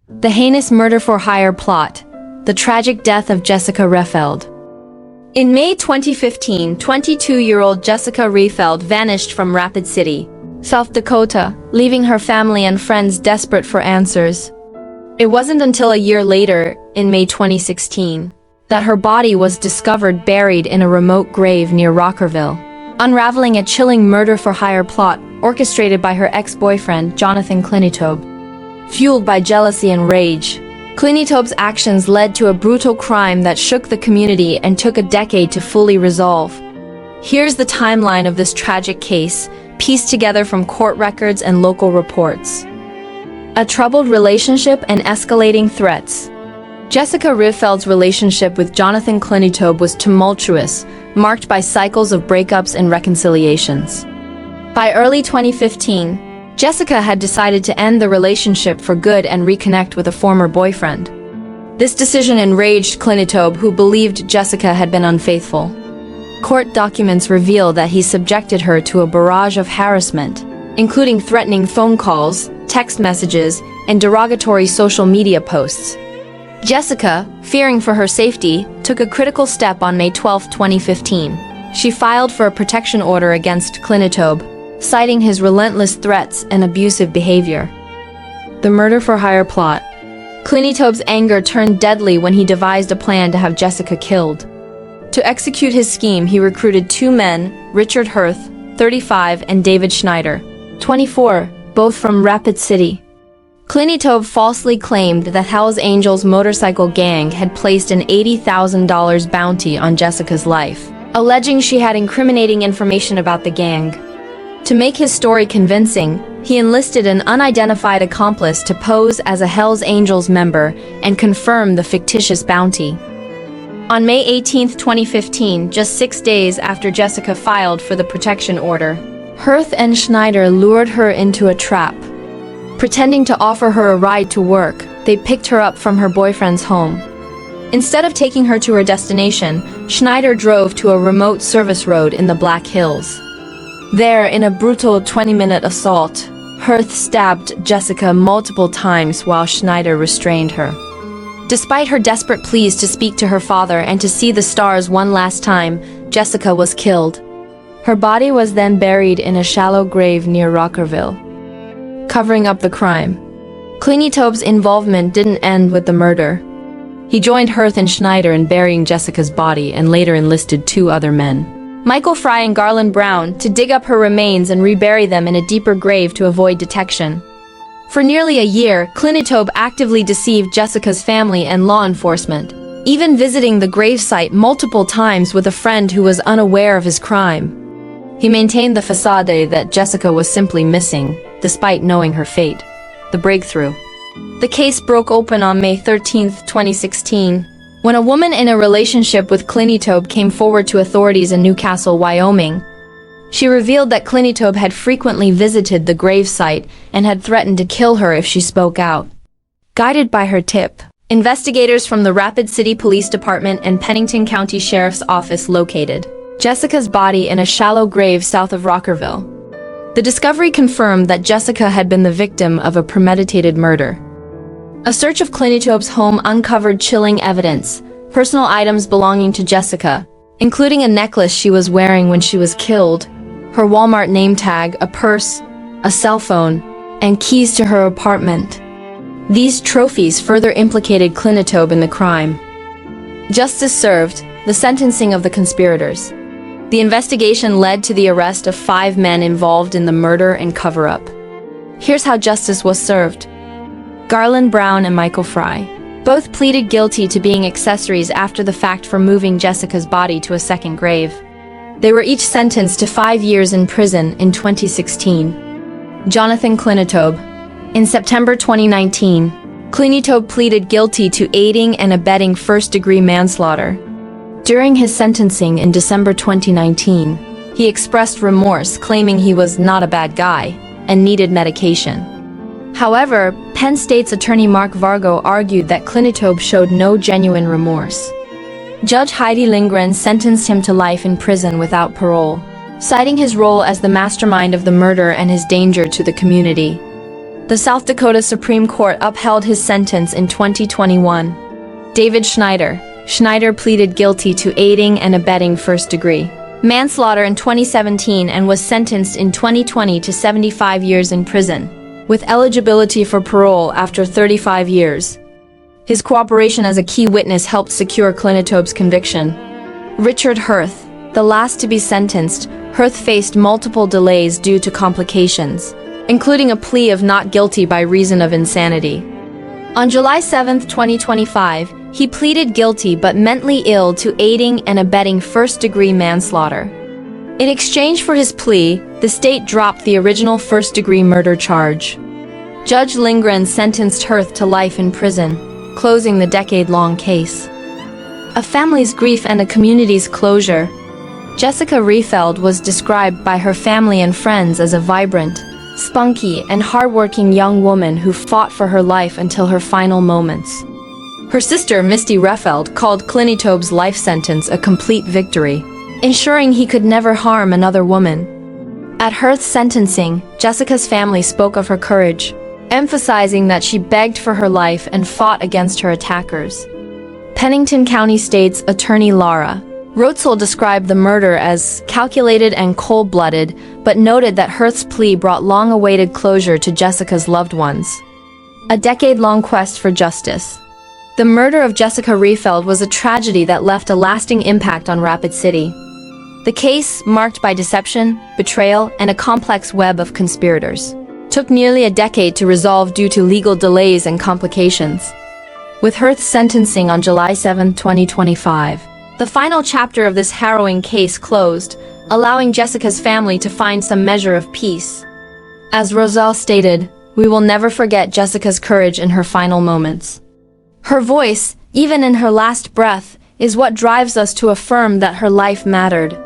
The heinous murder-for-hire plot. The tragic death of Jessica Rehfeld. In May 2015, 22-year-old Jessica Rehfeld vanished from Rapid City, South Dakota, leaving her family and friends desperate for answers. It wasn't until a year later, in May 2016, that her body was discovered buried in a remote grave near Rockerville, unraveling a chilling murder-for-hire plot orchestrated by her ex-boyfriend, Jonathan Klinetobe. Fueled by jealousy and rage, Klinetobe's actions led to a brutal crime that shook the community and took a decade to fully resolve. Here's the timeline of this tragic case, pieced together from court records and local reports. A troubled relationship and escalating threats. Jessica Rehfeld's relationship with Jonathan Klinetobe was tumultuous, marked by cycles of breakups and reconciliations. By early 2015, Jessica had decided to end the relationship for good and reconnect with a former boyfriend. This decision enraged Klinetobe, who believed Jessica had been unfaithful. Court documents reveal that he subjected her to a barrage of harassment, including threatening phone calls, text messages, and derogatory social media posts. Jessica, fearing for her safety, took a critical step on May 12, 2015. She filed for a protection order against Klinetobe, citing his relentless threats and abusive behavior. The murder-for-hire plot. Klinetobe's anger turned deadly when he devised a plan to have Jessica killed. To execute his scheme, he recruited two men, Richard Hirth, 35, and David Schneider, 24, both from Rapid City. Klinetobe falsely claimed that Hell's Angels motorcycle gang had placed an $80,000 bounty on Jessica's life, alleging she had incriminating information about the gang. To make his story convincing, he enlisted an unidentified accomplice to pose as a Hells Angels member and confirm the fictitious bounty. On May 18, 2015, just 6 days after Jessica filed for the protection order, Hirth and Schneider lured her into a trap. Pretending to offer her a ride to work, they picked her up from her boyfriend's home. Instead of taking her to her destination, Schneider drove to a remote service road in the Black Hills. There, in a brutal 20-minute assault, Hirth stabbed Jessica multiple times while Schneider restrained her. Despite her desperate pleas to speak to her father and to see the stars one last time, Jessica was killed. Her body was then buried in a shallow grave near Rockerville. Covering up the crime. Klinetobe's involvement didn't end with the murder. He joined Hirth and Schneider in burying Jessica's body and later enlisted two other men, Michael Fry and Garland Brown, to dig up her remains and rebury them in a deeper grave to avoid detection. For nearly a year, Klinetobe actively deceived Jessica's family and law enforcement, even visiting the gravesite multiple times with a friend who was unaware of his crime. He maintained the facade that Jessica was simply missing, despite knowing her fate. The breakthrough. The case broke open on May 13, 2016, when a woman in a relationship with Klinetobe came forward to authorities in Newcastle, Wyoming. She revealed that Klinetobe had frequently visited the gravesite and had threatened to kill her if she spoke out. Guided by her tip, investigators from the Rapid City Police Department and Pennington County Sheriff's Office located Jessica's body in a shallow grave south of Rockerville. The discovery confirmed that Jessica had been the victim of a premeditated murder. A search of Klinetobe's home uncovered chilling evidence, personal items belonging to Jessica, including a necklace she was wearing when she was killed, her Walmart name tag, a purse, a cell phone, and keys to her apartment. These trophies further implicated Klinetobe in the crime. Justice served, the sentencing of the conspirators. The investigation led to the arrest of 5 men involved in the murder and cover-up. Here's how justice was served. Garland Brown and Michael Fry both pleaded guilty to being accessories after the fact for moving Jessica's body to a second grave. They were each sentenced to 5 years in prison in 2016. Jonathan Klinetobe. In September 2019, Klinetobe pleaded guilty to aiding and abetting first-degree manslaughter. During his sentencing in December 2019, he expressed remorse, claiming he was not a bad guy and needed medication. However, Penn State's attorney Mark Vargo argued that Klinetobe showed no genuine remorse. Judge Heidi Lindgren sentenced him to life in prison without parole, citing his role as the mastermind of the murder and his danger to the community. The South Dakota Supreme Court upheld his sentence in 2021. David Schneider. Schneider pleaded guilty to aiding and abetting first-degree manslaughter in 2017 and was sentenced in 2020 to 75 years in prison, with eligibility for parole after 35 years. His cooperation as a key witness helped secure Klinetobe's conviction. Richard Hurth. The last to be sentenced, Hurth faced multiple delays due to complications, including a plea of not guilty by reason of insanity. On July 7, 2025, he pleaded guilty but mentally ill to aiding and abetting first-degree manslaughter. In exchange for his plea, the state dropped the original first-degree murder charge. Judge Lindgren sentenced Hurth to life in prison, closing the decade-long case. A family's grief and a community's closure. Jessica Rehfeld was described by her family and friends as a vibrant, spunky, and hardworking young woman who fought for her life until her final moments. Her sister, Misty Rehfeld, called Klinetobe's life sentence a complete victory, ensuring he could never harm another woman. At Hurth's sentencing, Jessica's family spoke of her courage, emphasizing that she begged for her life and fought against her attackers. Pennington County State's Attorney Laura Rotzel described the murder as calculated and cold-blooded, but noted that Hurth's plea brought long-awaited closure to Jessica's loved ones. A decade-long quest for justice. The murder of Jessica Rehfeld was a tragedy that left a lasting impact on Rapid City. The case, marked by deception, betrayal, and a complex web of conspirators, took nearly a decade to resolve due to legal delays and complications. With Hurth's sentencing on July 7, 2025, the final chapter of this harrowing case closed, allowing Jessica's family to find some measure of peace. As Roselle stated, "We will never forget Jessica's courage in her final moments. Her voice, even in her last breath, is what drives us to affirm that her life mattered."